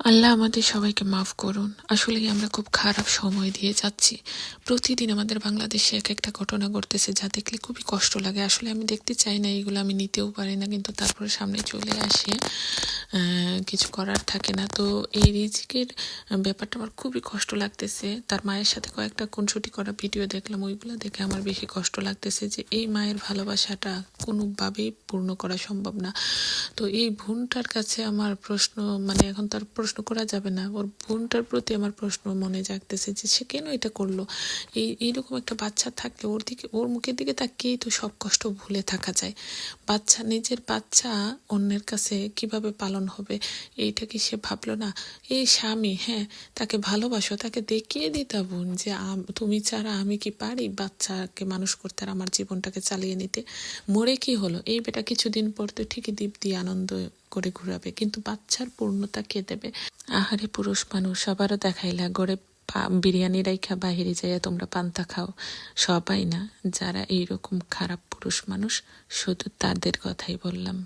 আল্লাহ আমাদের সবাইকে মাফ করুন। আসলেই আমরা খুব খারাপ সময় দিয়ে যাচ্ছি। প্রতিদিন আমাদের বাংলাদেশে এক একটা ঘটনা ঘটতেছে যা দেখলে খুবই কষ্ট লাগে। আসলে আমি দেখতে চাই না, এগুলো আমি নিতেও পারি না, কিন্তু তারপরে সামনে চলে আসে, কিছু করার থাকে না। তো এই রিজিকের ব্যাপারটা আমার খুবই কষ্ট লাগতেছে। তার মায়ের সাথে কয়েকটা খুনসুটি করা ভিডিও দেখলাম, ওইগুলো দেখে আমার বেশি কষ্ট লাগতেছে যে এই মায়ের ভালোবাসাটা কোনোভাবেই পূর্ণ করা সম্ভব না। তো এই বোনটার কাছে আমার প্রশ্ন, মানে এখন তার প্রশ্ন করা যাবে না, ওর বোনটার প্রতি আমার প্রশ্ন মনে জাগতেছে যে সে কেন এটা করলো। এইরকম একটা বাচ্চা থাকলে ওর দিকে, ওর মুখের দিকে তাকিয়েই তো সব কষ্ট ভুলে থাকা যায়। বাচ্চা, নিজের বাচ্চা অন্যের কাছে কিভাবে পালন হবে, এইটা কি সে ভাবলো না? এই স্বামী, হ্যাঁ, তাকে ভালোবাসো, তাকে দেখিয়ে দিতা বোন যে তুমি ছাড়া আমি কি পারি বাচ্চাকে মানুষ করতে আর আমার জীবনটাকে চালিয়ে নিতে। মরে কি হলো, এই বেটা কিছুদিন পর তো ঠিকই দীপ দিয়ে আনন্দ করে ঘুরাবে, কিন্তু বাচ্চার পূর্ণতা কে দেবে? আহারে পুরুষ মানুষ, আবারও দেখাইলা গড়ে বিরিয়ানি রাইখা বাহিরে যাইয়া তোমরা পান্তা খাও। সবাই না, যারা এইরকম খারাপ পুরুষ মানুষ, শুধু তাদের কথাই বললাম।